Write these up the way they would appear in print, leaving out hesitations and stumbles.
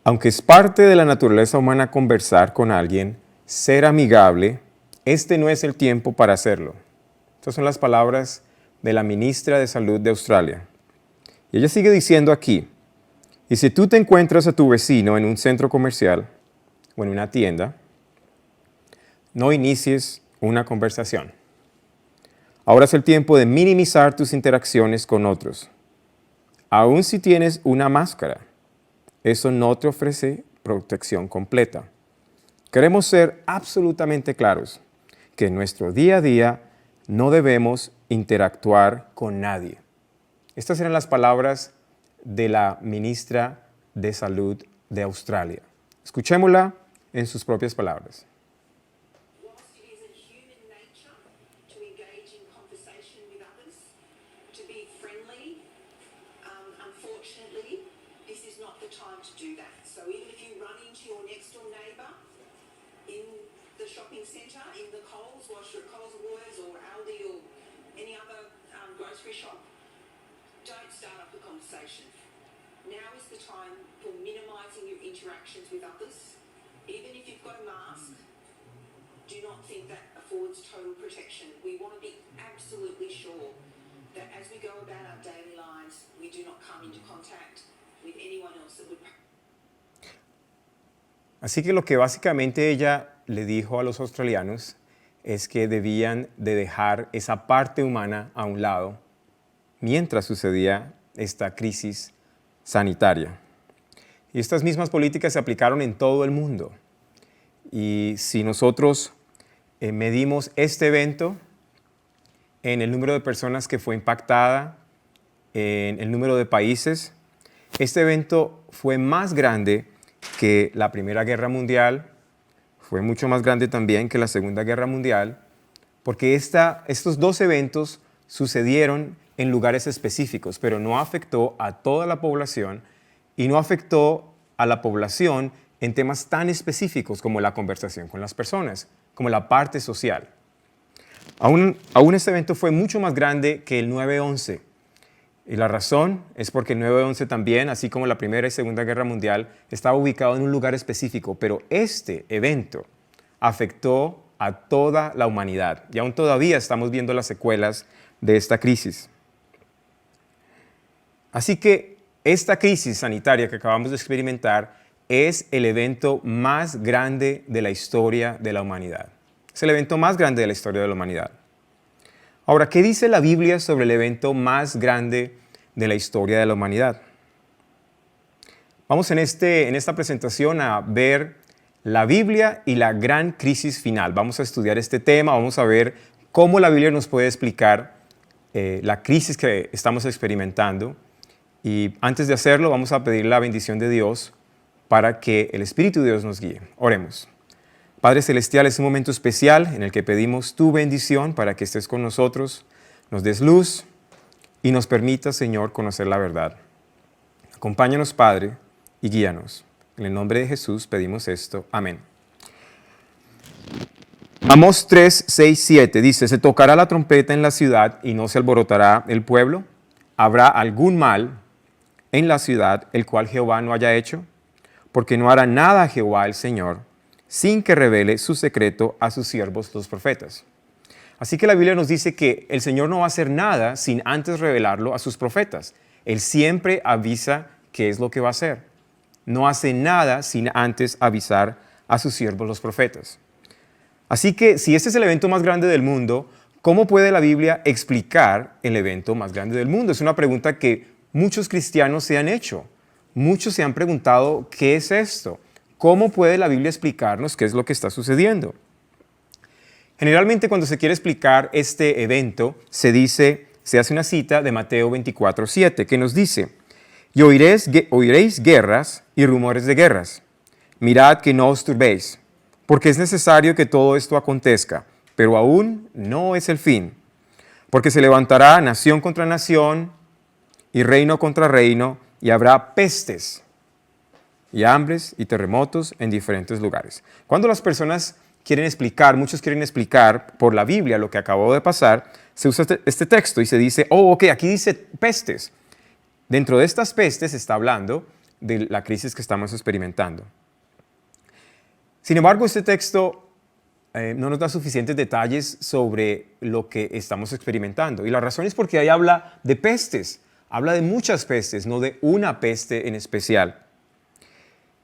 Aunque es parte de la naturaleza humana conversar con alguien, ser amigable, este no es el tiempo para hacerlo. Estas son las palabras de la ministra de Salud de Australia. Y ella sigue diciendo aquí, y si tú te encuentras a tu vecino en un centro comercial o en una tienda, no inicies una conversación. Ahora es el tiempo de minimizar tus interacciones con otros. Aun si tienes una máscara, eso no te ofrece protección completa. Queremos ser absolutamente claros que en nuestro día a día no debemos interactuar con nadie. Estas eran las palabras de la ministra de Salud de Australia. Escuchémosla en sus propias palabras. Shopping centre, in the Coles, whilst you're at Coles Woolworths or Aldi or any other grocery shop, don't start up a conversation. Now is the time for minimising your interactions with others. Even if you've got a mask, do not think that affords total protection. We want to be absolutely sure that as we go about our daily lives, we do not come into contact with anyone else that would... Así que lo que básicamente ella le dijo a los australianos es que debían de dejar esa parte humana a un lado mientras sucedía esta crisis sanitaria. Y estas mismas políticas se aplicaron en todo el mundo. Y si nosotros medimos este evento en el número de personas que fue impactada, en el número de países, este evento fue más grande que la Primera Guerra Mundial, fue mucho más grande también que la Segunda Guerra Mundial, porque estos dos eventos sucedieron en lugares específicos, pero no afectó a toda la población y no afectó a la población en temas tan específicos como la conversación con las personas, como la parte social. Aún este evento fue mucho más grande que el 9/11. Y la razón es porque el 9/11 también, así como la Primera y Segunda Guerra Mundial, estaba ubicado en un lugar específico, pero este evento afectó a toda la humanidad y aún todavía estamos viendo las secuelas de esta crisis. Así que esta crisis sanitaria que acabamos de experimentar es el evento más grande de la historia de la humanidad. Es el evento más grande de la historia de la humanidad. Ahora, ¿qué dice la Biblia sobre el evento más grande de la historia de la humanidad? Vamos en esta presentación a ver la Biblia y la gran crisis final. Vamos a estudiar este tema, vamos a ver cómo la Biblia nos puede explicar la crisis que estamos experimentando. Y antes de hacerlo, vamos a pedir la bendición de Dios para que el Espíritu de Dios nos guíe. Oremos. Padre Celestial, es un momento especial en el que pedimos tu bendición para que estés con nosotros, nos des luz y nos permita, Señor, conocer la verdad. Acompáñanos, Padre, y guíanos. En el nombre de Jesús pedimos esto. Amén. Amós 3, 6, 7 dice, se tocará la trompeta en la ciudad y no se alborotará el pueblo. ¿Habrá algún mal en la ciudad el cual Jehová no haya hecho? Porque no hará nada Jehová el Señor sin que revele su secreto a sus siervos los profetas. Así que la Biblia nos dice que el Señor no va a hacer nada sin antes revelarlo a sus profetas. Él siempre avisa qué es lo que va a hacer. No hace nada sin antes avisar a sus siervos los profetas. Así que si este es el evento más grande del mundo, ¿cómo puede la Biblia explicar el evento más grande del mundo? Es una pregunta que muchos cristianos se han hecho. Muchos se han preguntado, ¿qué es esto? ¿Cómo puede la Biblia explicarnos qué es lo que está sucediendo? Generalmente cuando se quiere explicar este evento, se hace una cita de Mateo 24, 7, que nos dice, y oiréis guerras y rumores de guerras. Mirad que no os turbéis, porque es necesario que todo esto acontezca, pero aún no es el fin. Porque se levantará nación contra nación y reino contra reino, y habrá pestes y hambres y terremotos en diferentes lugares. Cuando las personas muchos quieren explicar por la Biblia lo que acabó de pasar, se usa este texto y se dice, aquí dice pestes. Dentro de estas pestes está hablando de la crisis que estamos experimentando. Sin embargo, este texto no nos da suficientes detalles sobre lo que estamos experimentando. Y la razón es porque ahí habla de pestes, habla de muchas pestes, no de una peste en especial.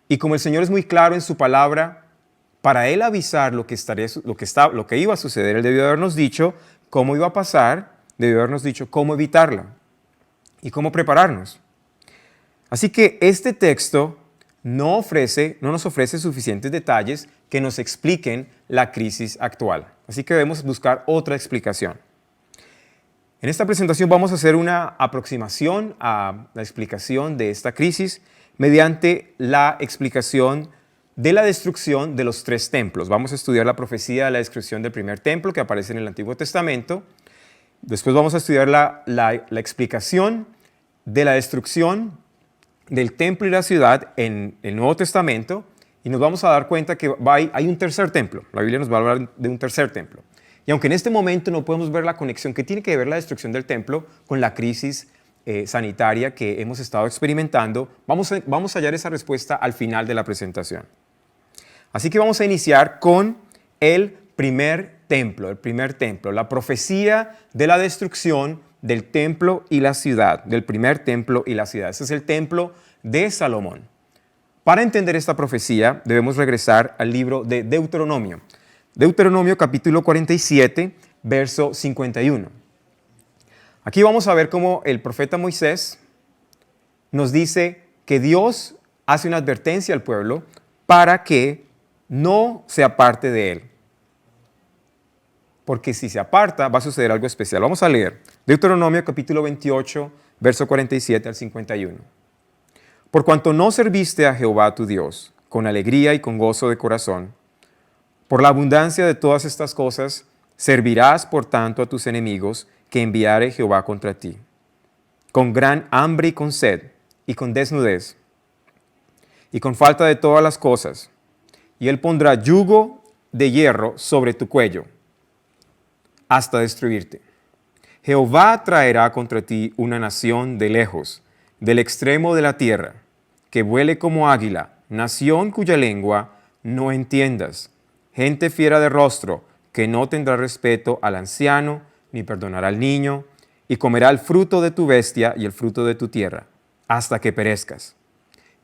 Y como el Señor es muy claro en su palabra, para Él avisar lo que iba a suceder, Él debió habernos dicho cómo iba a pasar, debió habernos dicho cómo evitarla y cómo prepararnos. Así que este texto no nos ofrece suficientes detalles que nos expliquen la crisis actual. Así que debemos buscar otra explicación. En esta presentación vamos a hacer una aproximación a la explicación de esta crisis mediante la explicación de la destrucción de los 3 templos. Vamos a estudiar la profecía de la destrucción del primer templo que aparece en el Antiguo Testamento. Después vamos a estudiar la explicación de la destrucción del templo y la ciudad en el Nuevo Testamento, y nos vamos a dar cuenta que hay un tercer templo. La Biblia nos va a hablar de un tercer templo. Y aunque en este momento no podemos ver la conexión que tiene que ver la destrucción del templo con la crisis sanitaria que hemos estado experimentando, vamos a hallar esa respuesta al final de la presentación. Así que vamos a iniciar con el primer templo, la profecía de la destrucción del templo y la ciudad, del primer templo y la ciudad. Ese es el templo de Salomón. Para entender esta profecía debemos regresar al libro de Deuteronomio. Deuteronomio capítulo 47, verso 51. Aquí vamos a ver cómo el profeta Moisés nos dice que Dios hace una advertencia al pueblo para que no se aparte de él. Porque si se aparta va a suceder algo especial. Vamos a leer Deuteronomio capítulo 28, verso 47 al 51. Por cuanto no serviste a Jehová tu Dios con alegría y con gozo de corazón, por la abundancia de todas estas cosas, servirás por tanto a tus enemigos que enviare Jehová contra ti, con gran hambre y con sed, y con desnudez, y con falta de todas las cosas, y él pondrá yugo de hierro sobre tu cuello, hasta destruirte. Jehová traerá contra ti una nación de lejos, del extremo de la tierra, que vuele como águila, nación cuya lengua no entiendas, gente fiera de rostro, que no tendrá respeto al anciano, ni perdonará al niño, y comerá el fruto de tu bestia y el fruto de tu tierra, hasta que perezcas.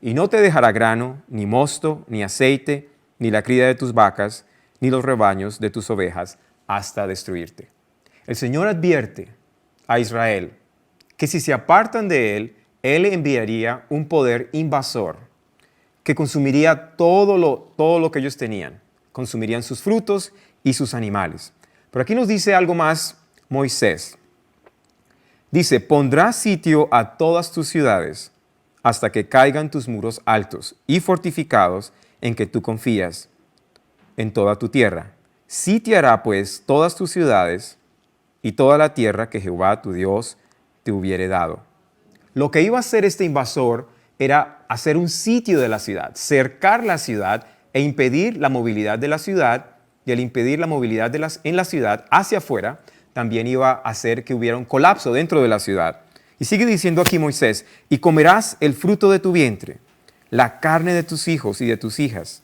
Y no te dejará grano, ni mosto, ni aceite, ni la cría de tus vacas, ni los rebaños de tus ovejas, hasta destruirte. El Señor advierte a Israel que si se apartan de Él, Él enviaría un poder invasor que consumiría todo lo que ellos tenían. Consumirían sus frutos y sus animales. Pero aquí nos dice algo más Moisés. Dice, pondrás sitio a todas tus ciudades hasta que caigan tus muros altos y fortificados en que tú confías en toda tu tierra. Sitiará pues todas tus ciudades y toda la tierra que Jehová tu Dios te hubiere dado. Lo que iba a hacer este invasor era hacer un sitio de la ciudad, cercar la ciudad e impedir la movilidad de la ciudad, y al impedir la movilidad en la ciudad hacia afuera, también iba a hacer que hubiera un colapso dentro de la ciudad. Y sigue diciendo aquí Moisés, y comerás el fruto de tu vientre, la carne de tus hijos y de tus hijas,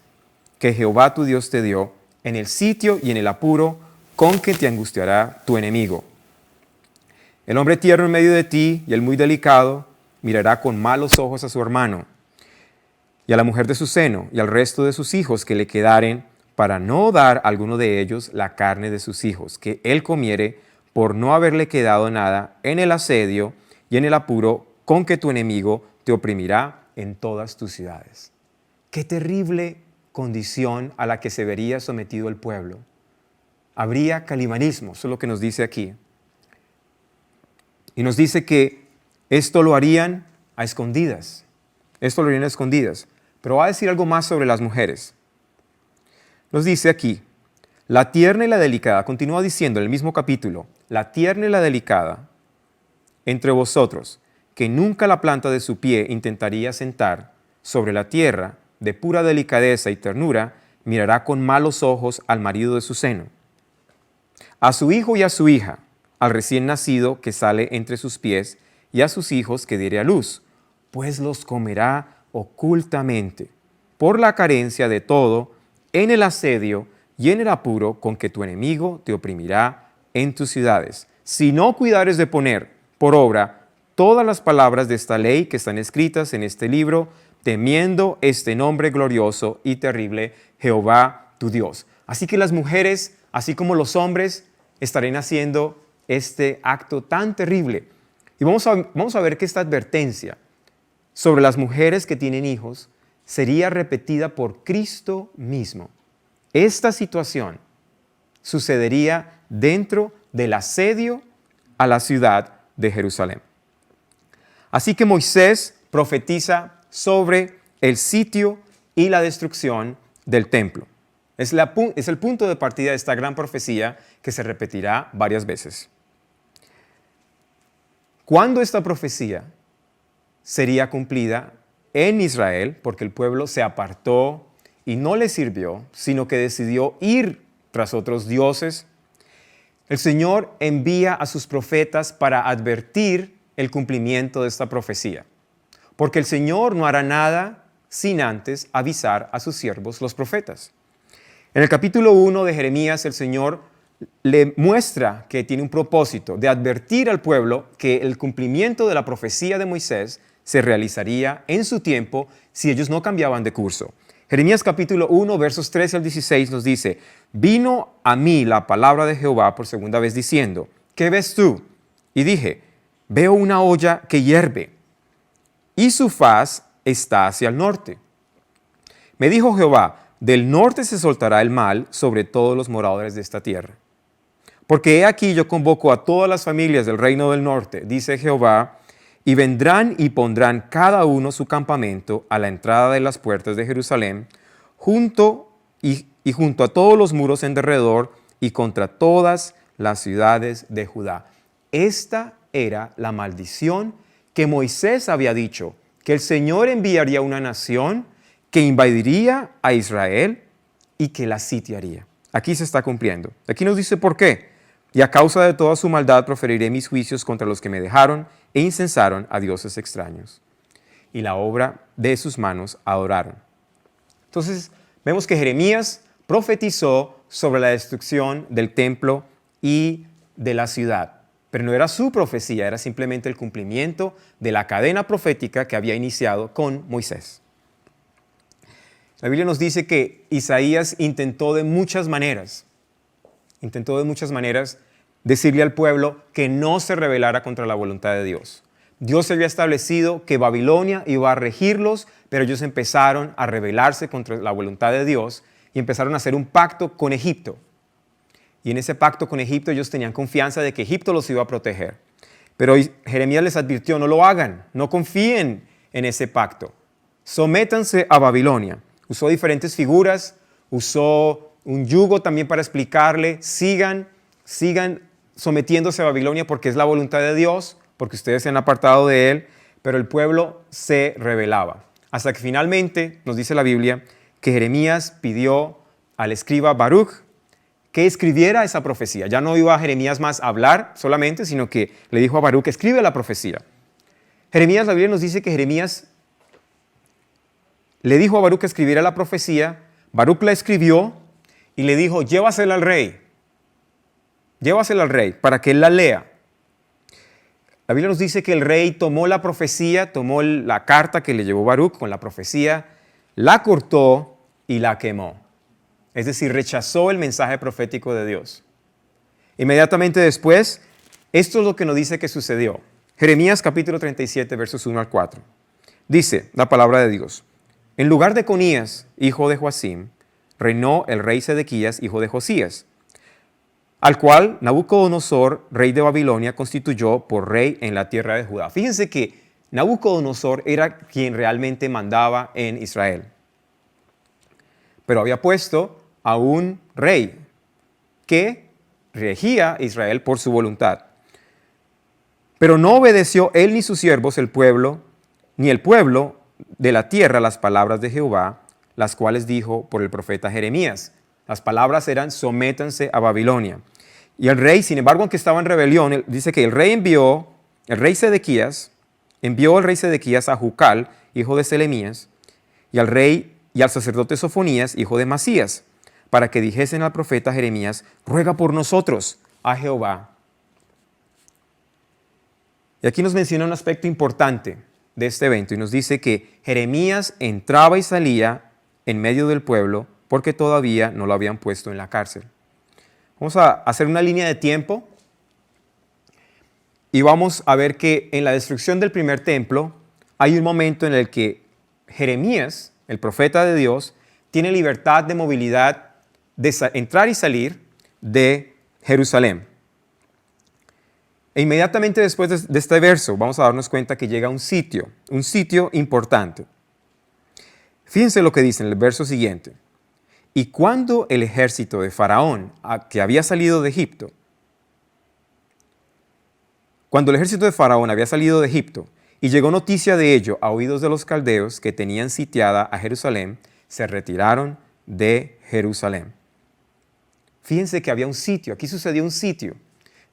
que Jehová tu Dios te dio, en el sitio y en el apuro con que te angustiará tu enemigo. El hombre tierno en medio de ti y el muy delicado mirará con malos ojos a su hermano y a la mujer de su seno y al resto de sus hijos que le quedaren, para no dar a alguno de ellos la carne de sus hijos, que él comiere por no haberle quedado nada en el asedio y en el apuro con que tu enemigo te oprimirá en todas tus ciudades. Qué terrible condición a la que se vería sometido el pueblo. Habría calimanismo, eso es lo que nos dice aquí. Y nos dice que esto lo harían a escondidas. Pero va a decir algo más sobre las mujeres. Nos dice aquí, la tierna y la delicada, continúa diciendo en el mismo capítulo, la tierna y la delicada entre vosotros, que nunca la planta de su pie intentaría sentar sobre la tierra, de pura delicadeza y ternura, mirará con malos ojos al marido de su seno, a su hijo y a su hija, al recién nacido que sale entre sus pies, y a sus hijos que diere a luz, pues los comerá ocultamente, por la carencia de todo, en el asedio y en el apuro con que tu enemigo te oprimirá en tus ciudades. Si no cuidares de poner por obra todas las palabras de esta ley que están escritas en este libro, temiendo este nombre glorioso y terrible, Jehová tu Dios. Así que las mujeres, así como los hombres, estarán haciendo este acto tan terrible. Y vamos a ver que esta advertencia sobre las mujeres que tienen hijos sería repetida por Cristo mismo. Esta situación sucedería dentro del asedio a la ciudad de Jerusalén. Así que Moisés profetiza sobre el sitio y la destrucción del templo. Es el punto de partida de esta gran profecía que se repetirá varias veces. ¿Cuándo esta profecía sería cumplida en Israel? Porque el pueblo se apartó y no le sirvió, sino que decidió ir tras otros dioses. El Señor envía a sus profetas para advertir el cumplimiento de esta profecía. Porque el Señor no hará nada sin antes avisar a sus siervos, los profetas. En el capítulo 1 de Jeremías, el Señor le muestra que tiene un propósito de advertir al pueblo que el cumplimiento de la profecía de Moisés se realizaría en su tiempo si ellos no cambiaban de curso. Jeremías capítulo 1, versos 13 al 16 nos dice: vino a mí la palabra de Jehová por segunda vez diciendo, ¿qué ves tú? Y dije, veo una olla que hierve, y su faz está hacia el norte. Me dijo Jehová, del norte se soltará el mal sobre todos los moradores de esta tierra. Porque he aquí yo convoco a todas las familias del reino del norte, dice Jehová, y vendrán y pondrán cada uno su campamento a la entrada de las puertas de Jerusalén, junto a todos los muros en derredor y contra todas las ciudades de Judá. Esta era la maldición que Moisés había dicho, que el Señor enviaría una nación que invadiría a Israel y que la sitiaría. Aquí se está cumpliendo. Aquí nos dice por qué. Y a causa de toda su maldad proferiré mis juicios contra los que me dejaron e incensaron a dioses extraños. Y la obra de sus manos adoraron. Entonces, vemos que Jeremías profetizó sobre la destrucción del templo y de la ciudad. Pero no era su profecía, era simplemente el cumplimiento de la cadena profética que había iniciado con Moisés. La Biblia nos dice que Isaías intentó de muchas maneras decirle al pueblo que no se rebelara contra la voluntad de Dios. Dios había establecido que Babilonia iba a regirlos, pero ellos empezaron a rebelarse contra la voluntad de Dios y empezaron a hacer un pacto con Egipto. Y en ese pacto con Egipto ellos tenían confianza de que Egipto los iba a proteger. Pero Jeremías les advirtió, no lo hagan, no confíen en ese pacto. Sométanse a Babilonia. Usó diferentes figuras, usó un yugo también para explicarle, sigan sometiéndose a Babilonia porque es la voluntad de Dios, porque ustedes se han apartado de él, pero el pueblo se rebelaba. Hasta que finalmente nos dice la Biblia que Jeremías pidió al escriba Baruch que escribiera esa profecía. Ya no iba a Jeremías más a hablar solamente, sino que le dijo a Baruch, escribe la profecía. Jeremías, la Biblia nos dice que Jeremías le dijo a Baruch que escribiera la profecía, Baruch la escribió y le dijo, llévasela al rey para que él la lea. La Biblia nos dice que el rey tomó la profecía, tomó la carta que le llevó Baruch con la profecía, la cortó y la quemó. Es decir, rechazó el mensaje profético de Dios. Inmediatamente después, esto es lo que nos dice que sucedió. Jeremías capítulo 37, versos 1 al 4. Dice la palabra de Dios. En lugar de Conías, hijo de Joacim, reinó el rey Sedequías, hijo de Josías, al cual Nabucodonosor, rey de Babilonia, constituyó por rey en la tierra de Judá. Fíjense que Nabucodonosor era quien realmente mandaba en Israel. Pero había puesto a un rey que regía Israel por su voluntad. Pero no obedeció él ni sus siervos, el pueblo, ni el pueblo de la tierra, las palabras de Jehová, las cuales dijo por el profeta Jeremías. Las palabras eran, sométanse a Babilonia. Y el rey, sin embargo, aunque estaba en rebelión, dice que el rey Sedequías envió a Jucal, hijo de Selemías, y al rey y al sacerdote Sofonías, hijo de Masías, para que dijesen al profeta Jeremías, ruega por nosotros a Jehová. Y aquí nos menciona un aspecto importante de este evento y nos dice que Jeremías entraba y salía en medio del pueblo porque todavía no lo habían puesto en la cárcel. Vamos a hacer una línea de tiempo y vamos a ver que en la destrucción del primer templo hay un momento en el que Jeremías, el profeta de Dios, tiene libertad de movilidad de entrar y salir de Jerusalén. E inmediatamente después de este verso vamos a darnos cuenta que llega un sitio importante. Fíjense lo que dice en el verso siguiente. Y cuando el ejército de Faraón, que había salido de Egipto, y llegó noticia de ello a oídos de los caldeos que tenían sitiada a Jerusalén, se retiraron de Jerusalén. Fíjense que había un sitio, aquí sucedió un sitio.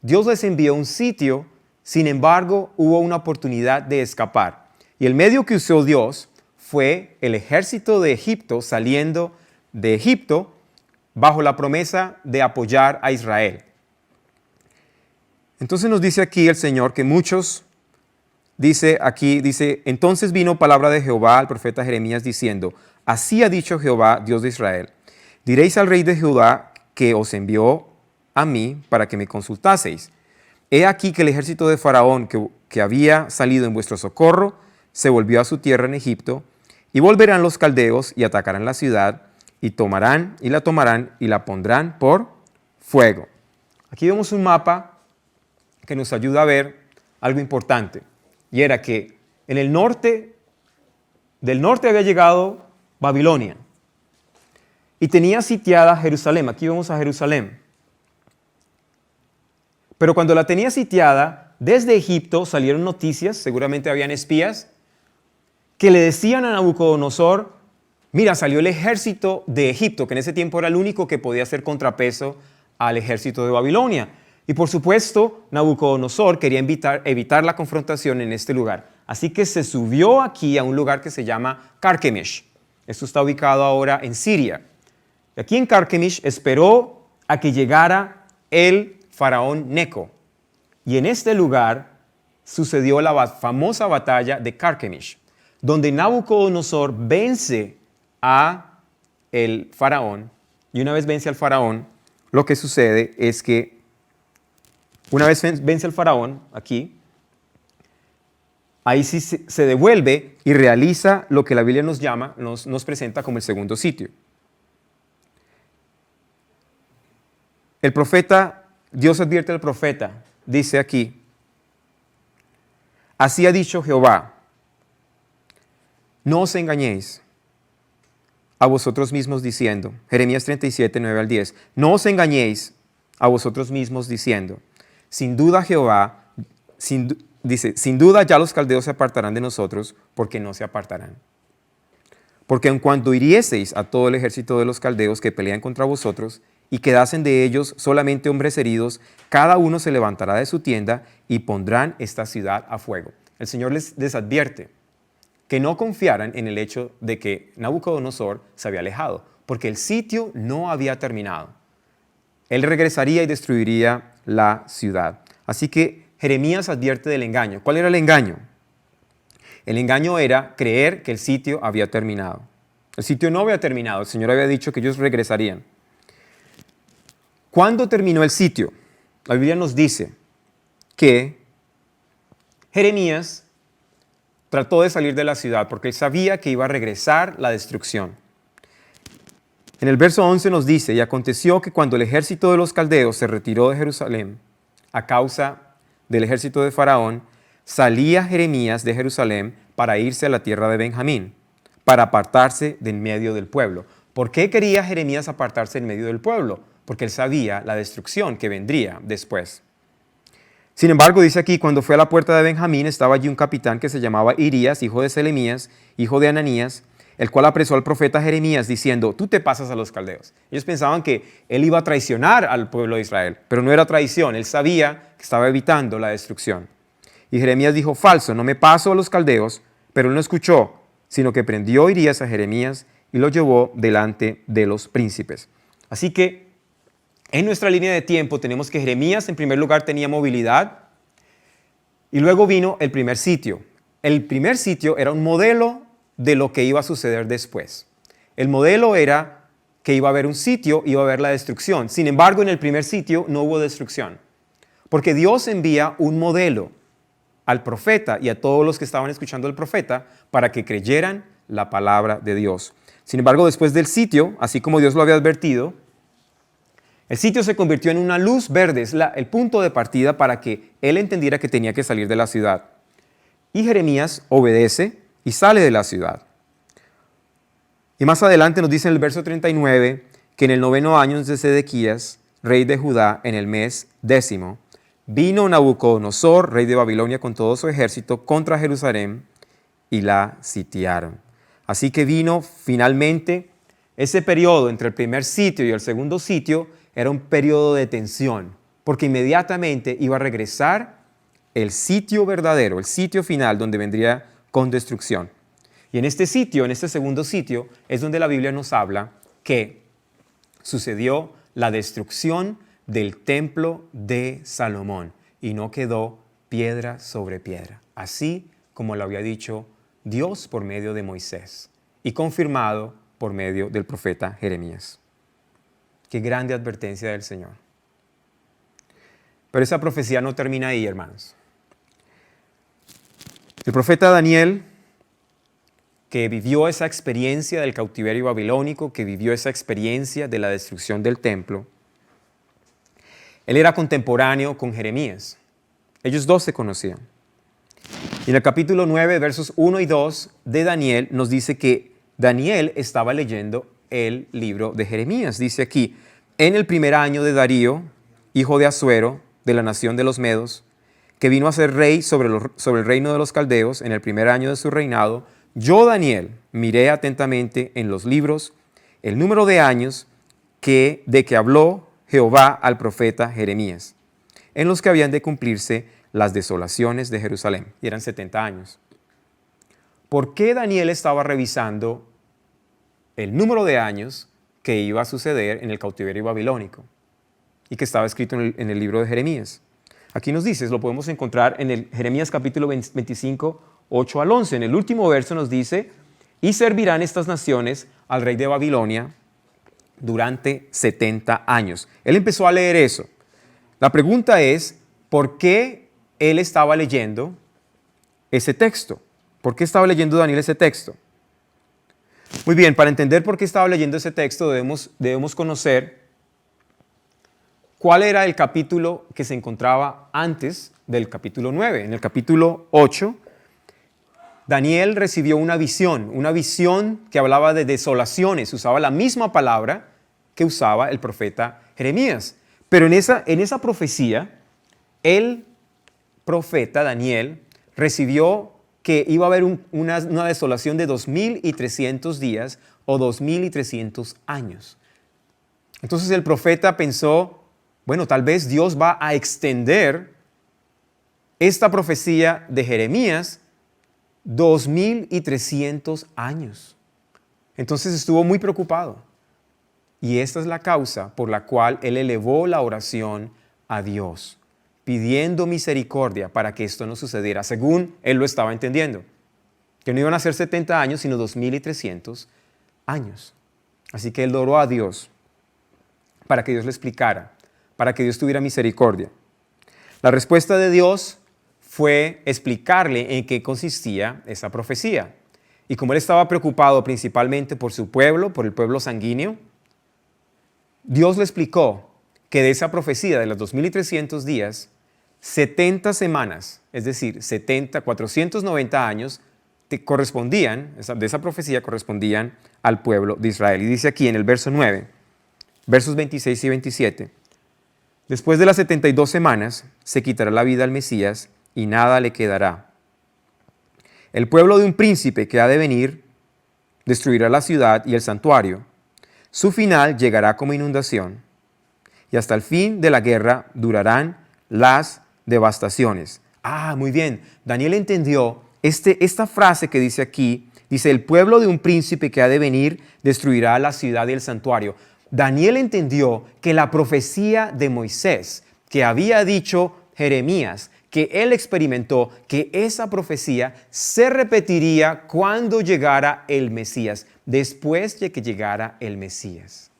Dios les envió un sitio, sin embargo, hubo una oportunidad de escapar. Y el medio que usó Dios fue el ejército de Egipto saliendo de Egipto bajo la promesa de apoyar a Israel. Entonces nos dice aquí el Señor que muchos, dice, entonces vino palabra de Jehová al profeta Jeremías diciendo, así ha dicho Jehová, Dios de Israel, diréis al rey de Judá que os envió a mí para que me consultaseis. He aquí que el ejército de Faraón que había salido en vuestro socorro se volvió a su tierra en Egipto, y volverán los caldeos y atacarán la ciudad, y la tomarán y la pondrán por fuego. Aquí vemos un mapa que nos ayuda a ver algo importante, y era que en el norte, del norte había llegado Babilonia, y tenía sitiada Jerusalén. Aquí vemos a Jerusalén. Pero cuando la tenía sitiada, desde Egipto salieron noticias, seguramente habían espías, que le decían a Nabucodonosor, mira, salió el ejército de Egipto, que en ese tiempo era el único que podía hacer contrapeso al ejército de Babilonia. Y por supuesto, Nabucodonosor quería evitar la confrontación en este lugar. Así que se subió aquí a un lugar que se llama Carquemish. Esto está ubicado ahora en Siria. Y aquí en Carquemish esperó a que llegara el faraón Neco. Y en este lugar sucedió la famosa batalla de Carquemish, donde Nabucodonosor vence a el faraón. Y una vez vence al faraón, lo que sucede es que una vez vence al faraón aquí, ahí sí se devuelve y realiza lo que la Biblia nos presenta como el segundo sitio. El profeta, Dios advierte al profeta, dice aquí, así ha dicho Jehová, no os engañéis a vosotros mismos diciendo, Jeremías 37, 9 al 10, no os engañéis a vosotros mismos diciendo, sin duda Jehová, sin duda ya los caldeos se apartarán de nosotros, porque no se apartarán. Porque en cuanto hirieseis a todo el ejército de los caldeos que pelean contra vosotros, y quedasen de ellos solamente hombres heridos, cada uno se levantará de su tienda y pondrán esta ciudad a fuego. El Señor les advierte que no confiaran en el hecho de que Nabucodonosor se había alejado, porque el sitio no había terminado. Él regresaría y destruiría la ciudad. Así que Jeremías advierte del engaño. ¿Cuál era el engaño? El engaño era creer que el sitio había terminado. El sitio no había terminado. El Señor había dicho que ellos regresarían. ¿Cuándo terminó el sitio? La Biblia nos dice que Jeremías trató de salir de la ciudad porque él sabía que iba a regresar la destrucción. En el verso 11 nos dice, y aconteció que cuando el ejército de los caldeos se retiró de Jerusalén a causa del ejército de Faraón, salía Jeremías de Jerusalén para irse a la tierra de Benjamín, para apartarse de en medio del pueblo. ¿Por qué quería Jeremías apartarse en medio del pueblo? Porque él sabía la destrucción que vendría después. Sin embargo, dice aquí, cuando fue a la puerta de Benjamín, estaba allí un capitán que se llamaba Irías, hijo de Selemías, hijo de Ananías, el cual apresó al profeta Jeremías diciendo, tú te pasas a los caldeos. Ellos pensaban que él iba a traicionar al pueblo de Israel, pero no era traición, él sabía que estaba evitando la destrucción. Y Jeremías dijo, falso, no me paso a los caldeos, pero él no escuchó, sino que prendió Irías a Jeremías y lo llevó delante de los príncipes. Así que en nuestra línea de tiempo tenemos que Jeremías en primer lugar tenía movilidad y luego vino el primer sitio. El primer sitio era un modelo de lo que iba a suceder después. El modelo era que iba a haber un sitio, iba a haber la destrucción. Sin embargo, en el primer sitio no hubo destrucción, porque Dios envía un modelo al profeta y a todos los que estaban escuchando al profeta para que creyeran la palabra de Dios. Sin embargo, después del sitio, así como Dios lo había advertido, el sitio se convirtió en una luz verde, es el punto de partida para que él entendiera que tenía que salir de la ciudad. Y Jeremías obedece y sale de la ciudad. Y más adelante nos dice en el verso 39 que en el 9º año de Sedequías, rey de Judá, en el mes 10º, vino Nabucodonosor, rey de Babilonia, con todo su ejército contra Jerusalén y la sitiaron. Así que vino finalmente ese periodo entre el primer sitio y el segundo sitio, era un periodo de tensión, porque inmediatamente iba a regresar el sitio verdadero, el sitio final donde vendría con destrucción. Y en este sitio, en este segundo sitio, es donde la Biblia nos habla que sucedió la destrucción del templo de Salomón y no quedó piedra sobre piedra, así como lo había dicho Dios por medio de Moisés y confirmado por medio del profeta Jeremías. Qué grande advertencia del Señor. Pero esa profecía no termina ahí, hermanos. El profeta Daniel, que vivió esa experiencia del cautiverio babilónico, que vivió esa experiencia de la destrucción del templo, él era contemporáneo con Jeremías. Ellos dos se conocían. Y en el capítulo 9, versos 1 y 2 de Daniel, nos dice que Daniel estaba leyendo el libro de Jeremías. Dice aquí, en el primer año de Darío, hijo de Asuero, de la nación de los Medos, que vino a ser rey sobre el reino de los caldeos, en el primer año de su reinado, yo, Daniel, miré atentamente en los libros el número de años de que habló Jehová al profeta Jeremías, en los que habían de cumplirse las desolaciones de Jerusalén. Y eran 70 años. ¿Por qué Daniel estaba revisando el número de años que iba a suceder en el cautiverio babilónico y que estaba escrito en el libro de Jeremías? Aquí nos dice, lo podemos encontrar en el Jeremías capítulo 25, 8 al 11. En el último verso nos dice, y servirán estas naciones al rey de Babilonia durante 70 años. Él empezó a leer eso. La pregunta es, ¿por qué él estaba leyendo ese texto? ¿Por qué estaba leyendo Daniel ese texto? Muy bien, para entender por qué estaba leyendo ese texto debemos conocer cuál era el capítulo que se encontraba antes del capítulo 9. En el capítulo 8, Daniel recibió una visión que hablaba de desolaciones, usaba la misma palabra que usaba el profeta Jeremías. Pero en esa profecía, el profeta Daniel recibió que iba a haber una desolación de 2,300 días o 2,300 años. Entonces el profeta pensó, bueno, tal vez Dios va a extender esta profecía de Jeremías 2,300 años. Entonces estuvo muy preocupado. Y esta es la causa por la cual él elevó la oración a Dios, pidiendo misericordia para que esto no sucediera, según él lo estaba entendiendo. Que no iban a ser 70 años, sino 2,300 años. Así que él oró a Dios para que Dios le explicara, para que Dios tuviera misericordia. La respuesta de Dios fue explicarle en qué consistía esa profecía. Y como él estaba preocupado principalmente por su pueblo, por el pueblo sanguíneo, Dios le explicó que de esa profecía de los 2,300 días, 70 semanas, es decir, 490 años, de esa profecía correspondían al pueblo de Israel. Y dice aquí en el verso 9, versos 26 y 27, después de las 72 semanas se quitará la vida al Mesías y nada le quedará. El pueblo de un príncipe que ha de venir destruirá la ciudad y el santuario. Su final llegará como inundación y hasta el fin de la guerra durarán las devastaciones. Muy bien. Daniel entendió esta frase que dice aquí, Dice, el pueblo de un príncipe que ha de venir destruirá la ciudad y el santuario. Daniel entendió que la profecía de Moisés, que había dicho Jeremías, que él experimentó, que esa profecía se repetiría cuando llegara el Mesías, después de que llegara el Mesías.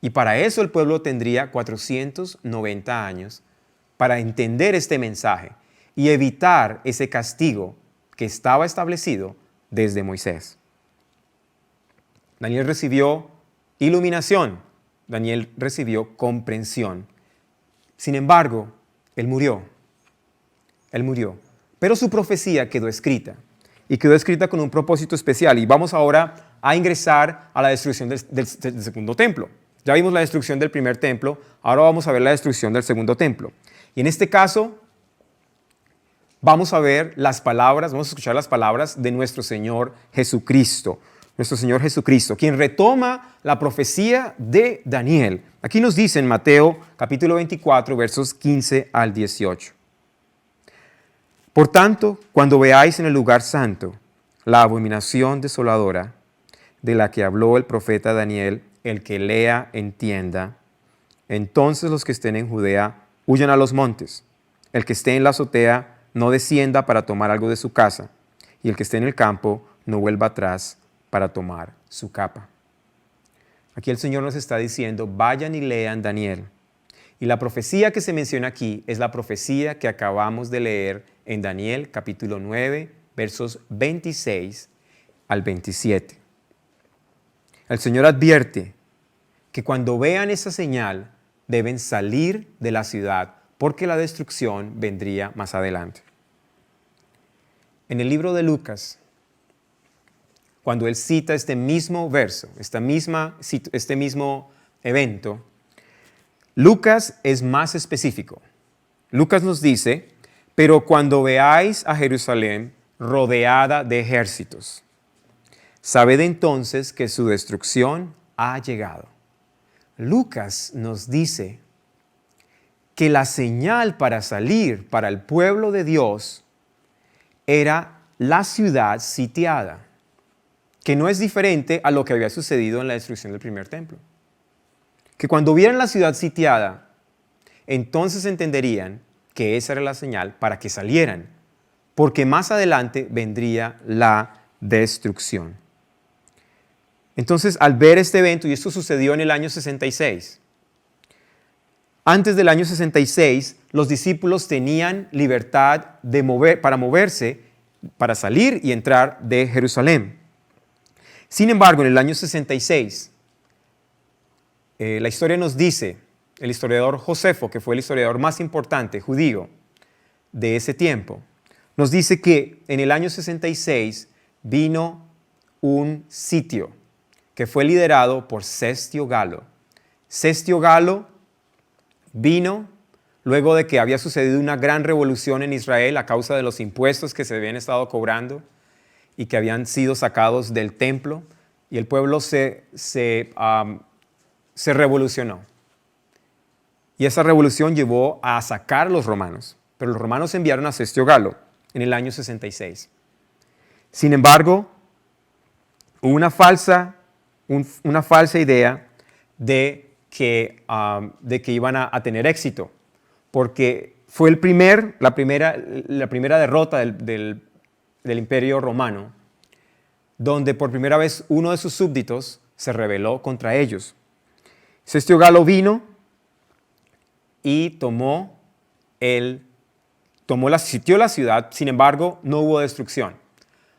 Y para eso el pueblo tendría 490 años para entender este mensaje y evitar ese castigo que estaba establecido desde Moisés. Daniel recibió iluminación, Daniel recibió comprensión. Sin embargo, él murió. Pero su profecía quedó escrita y quedó escrita con un propósito especial. Y vamos ahora a ingresar a la destrucción del segundo templo. Ya vimos la destrucción del primer templo, ahora vamos a ver la destrucción del segundo templo. Y en este caso, vamos a ver las palabras, vamos a escuchar las palabras de nuestro Señor Jesucristo. Nuestro Señor Jesucristo, quien retoma la profecía de Daniel. Aquí nos dice en Mateo capítulo 24, versos 15 al 18. Por tanto, cuando veáis en el lugar santo la abominación desoladora de la que habló el profeta Daniel, el que lea entienda, entonces los que estén en Judea huyan a los montes. El que esté en la azotea no descienda para tomar algo de su casa, y el que esté en el campo no vuelva atrás para tomar su capa. Aquí el Señor nos está diciendo, vayan y lean Daniel. Y la profecía que se menciona aquí es la profecía que acabamos de leer en Daniel capítulo 9, versos 26 al 27. El Señor advierte que cuando vean esa señal deben salir de la ciudad porque la destrucción vendría más adelante. En el libro de Lucas, cuando él cita este mismo verso, este mismo evento, Lucas es más específico. Lucas nos dice, pero cuando veáis a Jerusalén rodeada de ejércitos, sabed entonces que su destrucción ha llegado. Lucas nos dice que la señal para salir para el pueblo de Dios era la ciudad sitiada, que no es diferente a lo que había sucedido en la destrucción del primer templo. Que cuando vieran la ciudad sitiada, entonces entenderían que esa era la señal para que salieran, porque más adelante vendría la destrucción. Entonces, al ver este evento, y esto sucedió en el año 66, antes del año 66, los discípulos tenían libertad para moverse, para salir y entrar de Jerusalén. Sin embargo, en el año 66, la historia nos dice, el historiador Josefo, que fue el historiador más importante judío de ese tiempo, nos dice que en el año 66 vino un sitio que fue liderado por Cestio Galo. Cestio Galo vino luego de que había sucedido una gran revolución en Israel a causa de los impuestos que se habían estado cobrando y que habían sido sacados del templo, y el pueblo se revolucionó. Y esa revolución llevó a sacar a los romanos, pero los romanos enviaron a Cestio Galo en el año 66. Sin embargo, hubo una falsa idea de que iban a tener éxito, porque fue la primera derrota del Imperio Romano, donde por primera vez uno de sus súbditos se rebeló contra ellos. Cestio Galo vino y sitió la ciudad, sin embargo, no hubo destrucción.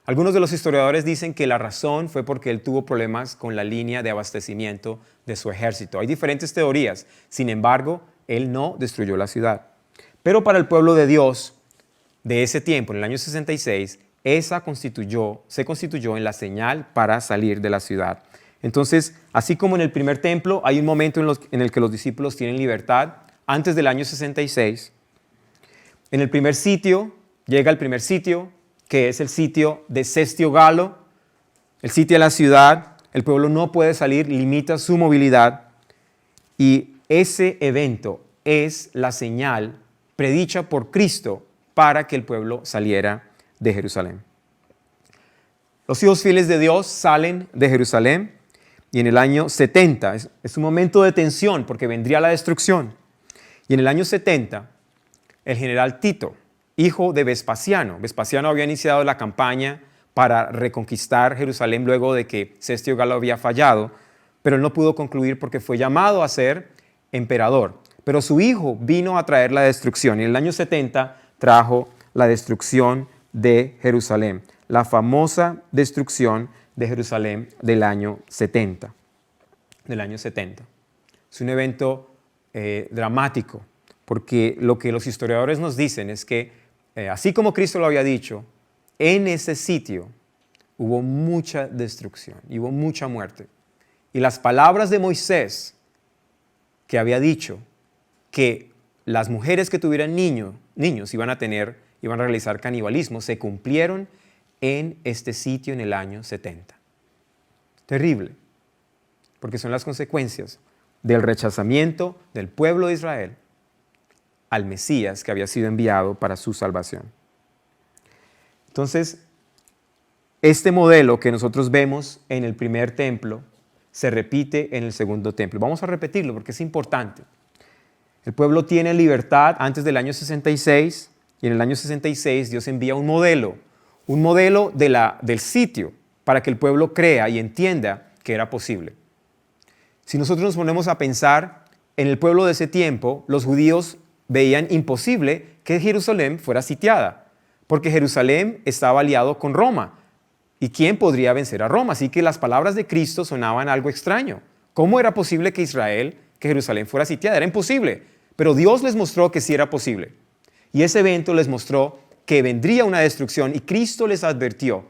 Algunos de los historiadores dicen que la razón fue porque él tuvo problemas con la línea de abastecimiento de su ejército. Hay diferentes teorías, sin embargo, él no destruyó la ciudad. Pero para el pueblo de Dios de ese tiempo, en el año 66, esa se constituyó en la señal para salir de la ciudad. Entonces, así como en el primer templo, hay un momento en el que los discípulos tienen libertad, antes del año 66. En el primer sitio, llega el primer sitio, que es el sitio de Cestio Galo. El sitio de la ciudad, el pueblo no puede salir, limita su movilidad. Y ese evento es la señal predicha por Cristo para que el pueblo saliera de Jerusalén. Los hijos fieles de Dios salen de Jerusalén y en el año 70, es un momento de tensión porque vendría la destrucción. Y en el año 70, el general Tito, hijo de Vespasiano había iniciado la campaña para reconquistar Jerusalén luego de que Cestio Galo había fallado, pero él no pudo concluir porque fue llamado a ser emperador. Pero su hijo vino a traer la destrucción y en el año 70 trajo la destrucción de Jerusalén, la famosa destrucción de Jerusalén del año 70. Es un evento dramático, porque lo que los historiadores nos dicen es que, así como Cristo lo había dicho, en ese sitio hubo mucha destrucción, y hubo mucha muerte. Y las palabras de Moisés, que había dicho que las mujeres que tuvieran niños iban a realizar canibalismo, se cumplieron en este sitio en el año 70. Terrible, porque son las consecuencias del rechazamiento del pueblo de Israel al Mesías que había sido enviado para su salvación. Entonces, este modelo que nosotros vemos en el primer templo se repite en el segundo templo. Vamos a repetirlo porque es importante. El pueblo tiene libertad antes del año 66 y en el año 66 Dios envía un modelo del sitio para que el pueblo crea y entienda que era posible. Si nosotros nos ponemos a pensar en el pueblo de ese tiempo, los judíos veían imposible que Jerusalén fuera sitiada, porque Jerusalén estaba aliado con Roma. ¿Y quién podría vencer a Roma? Así que las palabras de Cristo sonaban algo extraño. ¿Cómo era posible que Jerusalén fuera sitiada? Era imposible, pero Dios les mostró que sí era posible. Y ese evento les mostró que vendría una destrucción y Cristo les advirtió.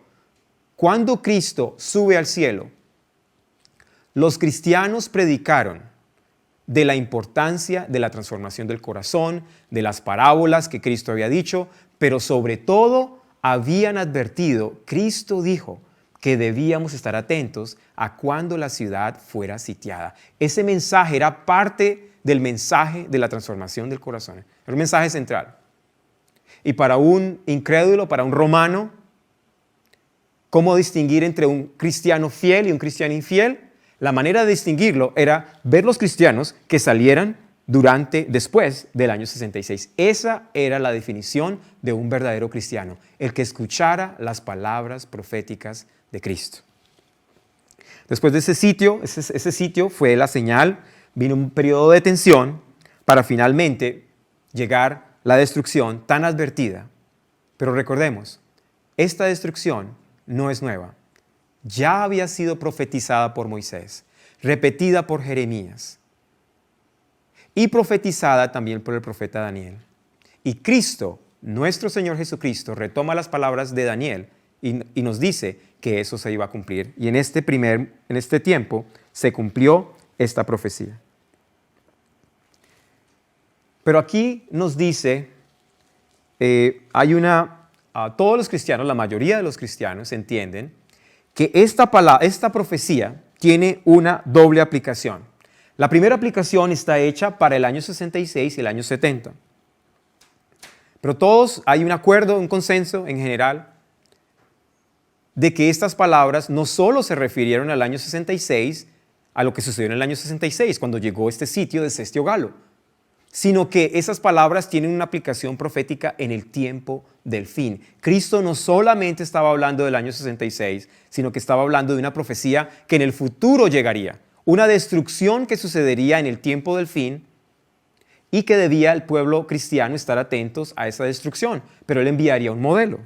Cuando Cristo sube al cielo, los cristianos predicaron de la importancia de la transformación del corazón, de las parábolas que Cristo había dicho, pero sobre todo habían advertido, Cristo dijo que debíamos estar atentos a cuando la ciudad fuera sitiada. Ese mensaje era parte del mensaje de la transformación del corazón. Era un mensaje central. Y para un incrédulo, para un romano, ¿cómo distinguir entre un cristiano fiel y un cristiano infiel? La manera de distinguirlo era ver los cristianos que salieran después del año 66. Esa era la definición de un verdadero cristiano, el que escuchara las palabras proféticas de Cristo. Después de ese sitio fue la señal, vino un periodo de tensión para finalmente llegar la destrucción tan advertida. Pero recordemos, esta destrucción no es nueva. Ya había sido profetizada por Moisés, repetida por Jeremías y profetizada también por el profeta Daniel. Y Cristo, nuestro Señor Jesucristo, retoma las palabras de Daniel y nos dice que eso se iba a cumplir. Y en este tiempo se cumplió esta profecía. Pero aquí nos dice, todos los cristianos, la mayoría de los cristianos entienden que esta profecía tiene una doble aplicación. La primera aplicación está hecha para el año 66 y el año 70. Pero todos hay un acuerdo, un consenso en general, de que estas palabras no solo se refirieron al año 66, a lo que sucedió en el año 66, cuando llegó este sitio de Cestio Galo, sino que esas palabras tienen una aplicación profética en el tiempo del fin. Cristo no solamente estaba hablando del año 66, sino que estaba hablando de una profecía que en el futuro llegaría, una destrucción que sucedería en el tiempo del fin y que debía el pueblo cristiano estar atentos a esa destrucción, pero él enviaría un modelo.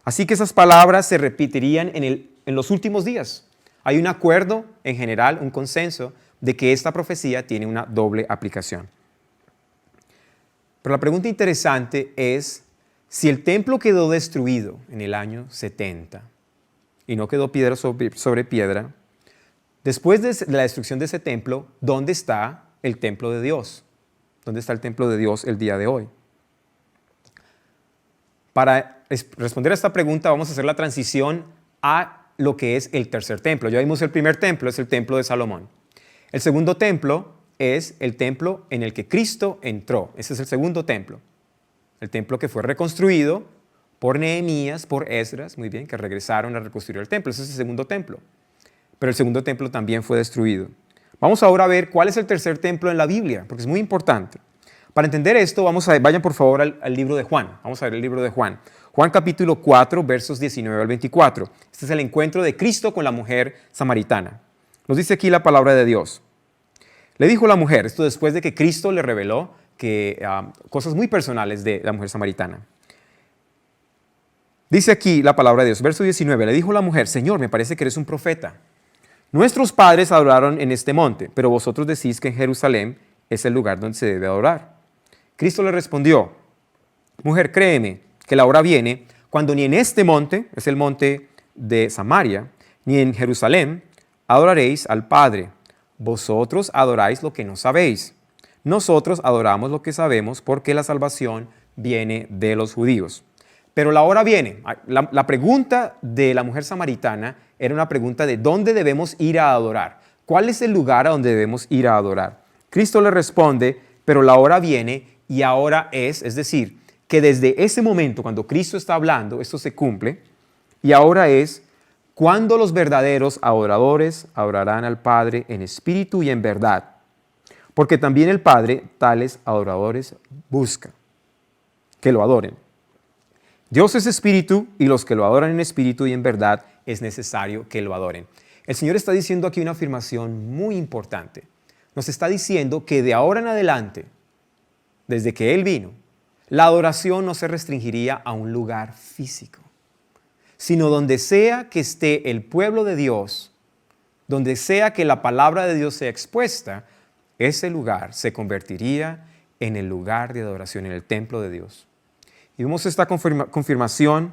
Así que esas palabras se repetirían en los últimos días. Hay un acuerdo en general, un consenso, de que esta profecía tiene una doble aplicación. Pero la pregunta interesante es, si el templo quedó destruido en el año 70 y no quedó piedra sobre piedra, después de la destrucción de ese templo, ¿dónde está el templo de Dios? ¿Dónde está el templo de Dios el día de hoy? Para responder a esta pregunta vamos a hacer la transición a lo que es el tercer templo. Ya vimos el primer templo, es el templo de Salomón. El segundo templo es el templo en el que Cristo entró. Ese es el segundo templo. El templo que fue reconstruido por Nehemías, por Esdras, muy bien, que regresaron a reconstruir el templo. Ese es el segundo templo. Pero el segundo templo también fue destruido. Vamos ahora a ver cuál es el tercer templo en la Biblia, porque es muy importante. Para entender esto, vayan por favor al libro de Juan. Vamos a ver el libro de Juan. Juan capítulo 4, versos 19 al 24. Este es el encuentro de Cristo con la mujer samaritana. Nos dice aquí la palabra de Dios. Le dijo la mujer, esto después de que Cristo le reveló cosas muy personales de la mujer samaritana. Dice aquí la palabra de Dios, verso 19. Le dijo la mujer, Señor, me parece que eres un profeta. Nuestros padres adoraron en este monte, pero vosotros decís que en Jerusalén es el lugar donde se debe adorar. Cristo le respondió, mujer, créeme que la hora viene cuando ni en este monte, es el monte de Samaria, ni en Jerusalén adoraréis al Padre. Vosotros adoráis lo que no sabéis. Nosotros adoramos lo que sabemos porque la salvación viene de los judíos. Pero la hora viene. La pregunta de la mujer samaritana era una pregunta de dónde debemos ir a adorar. ¿Cuál es el lugar a donde debemos ir a adorar? Cristo le responde, pero la hora viene y ahora es decir, que desde ese momento cuando Cristo está hablando, esto se cumple, y ahora es cuando los verdaderos adoradores adorarán al Padre en espíritu y en verdad. Porque también el Padre tales adoradores busca, que lo adoren. Dios es espíritu y los que lo adoran en espíritu y en verdad es necesario que lo adoren. El Señor está diciendo aquí una afirmación muy importante. Nos está diciendo que de ahora en adelante, desde que Él vino, la adoración no se restringiría a un lugar físico, sino donde sea que esté el pueblo de Dios, donde sea que la palabra de Dios sea expuesta, ese lugar se convertiría en el lugar de adoración, en el templo de Dios. Y vemos esta confirmación,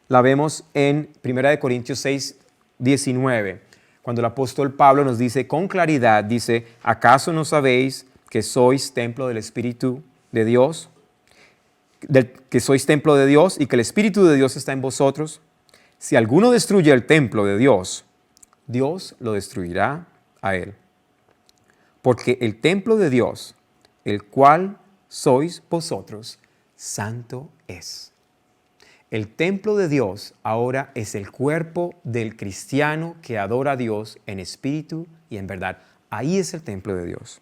la vemos en 1 Corintios 6, 19, cuando el apóstol Pablo nos dice con claridad, dice, ¿acaso no sabéis que sois templo del Espíritu de Dios? Que sois templo de Dios y que el Espíritu de Dios está en vosotros. Si alguno destruye el templo de Dios, Dios lo destruirá a él. Porque el templo de Dios, el cual sois vosotros, santo es. El templo de Dios ahora es el cuerpo del cristiano que adora a Dios en espíritu y en verdad. Ahí es el templo de Dios.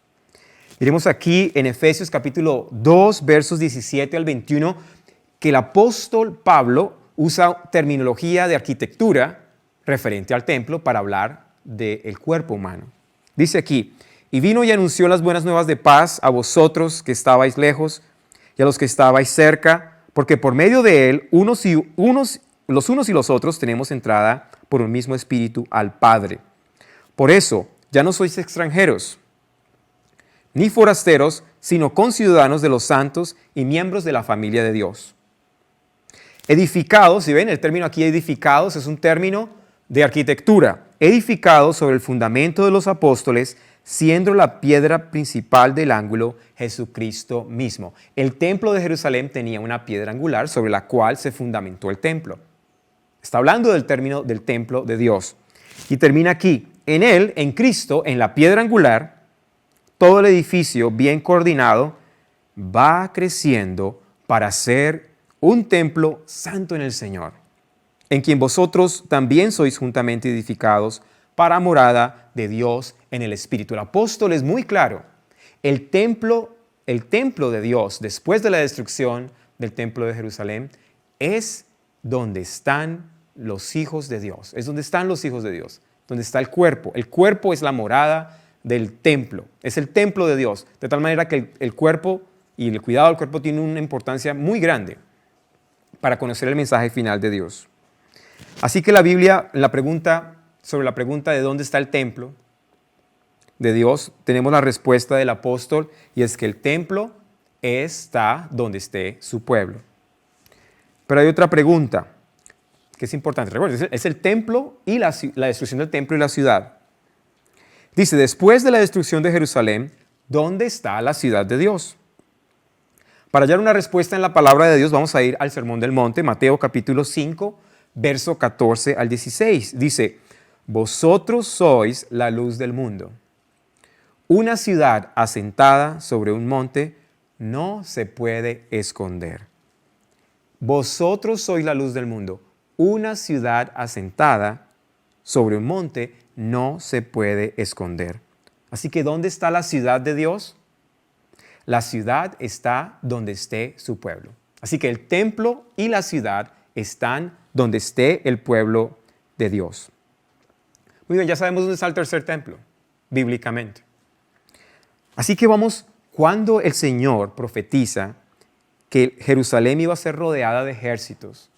Miremos aquí en Efesios capítulo 2, versos 17 al 21, que el apóstol Pablo usa terminología de arquitectura referente al templo para hablar del cuerpo humano. Dice aquí, y vino y anunció las buenas nuevas de paz a vosotros que estabais lejos y a los que estabais cerca, porque por medio de él, los unos y los otros tenemos entrada por un mismo espíritu al Padre. Por eso, ya no sois extranjeros, ni forasteros, sino conciudadanos de los santos y miembros de la familia de Dios. Edificados, si ven, el término aquí edificados es un término de arquitectura. Edificados sobre el fundamento de los apóstoles, siendo la piedra principal del ángulo Jesucristo mismo. El templo de Jerusalén tenía una piedra angular sobre la cual se fundamentó el templo. Está hablando del término del templo de Dios. Y termina aquí. En él, en Cristo, en la piedra angular, todo el edificio bien coordinado va creciendo para ser un templo santo en el Señor, en quien vosotros también sois juntamente edificados para morada de Dios en el Espíritu. El apóstol es muy claro. El templo de Dios, después de la destrucción del templo de Jerusalén, es donde están los hijos de Dios. Es donde están los hijos de Dios, donde está el cuerpo. El cuerpo es la morada del templo. Es el templo de Dios. De tal manera que el cuerpo y el cuidado del cuerpo tiene una importancia muy grande para conocer el mensaje final de Dios. Así que la Biblia, sobre la pregunta de dónde está el templo de Dios, tenemos la respuesta del apóstol y es que el templo está donde esté su pueblo. Pero hay otra pregunta que es importante. Recuerden, es el templo y la destrucción del templo y la ciudad. Dice, después de la destrucción de Jerusalén, ¿dónde está la ciudad de Dios? Para hallar una respuesta en la palabra de Dios, vamos a ir al Sermón del Monte, Mateo capítulo 5, verso 14 al 16. Dice, vosotros sois la luz del mundo. Una ciudad asentada sobre un monte no se puede esconder. vosotros sois la luz del mundo. Una ciudad asentada sobre un monte no se puede esconder. Así que, ¿dónde está la ciudad de Dios? La ciudad está donde esté su pueblo. Así que el templo y la ciudad están donde esté el pueblo de Dios. Muy bien, ya sabemos dónde está el tercer templo, bíblicamente. Así que cuando el Señor profetiza que Jerusalén iba a ser rodeada de ejércitos,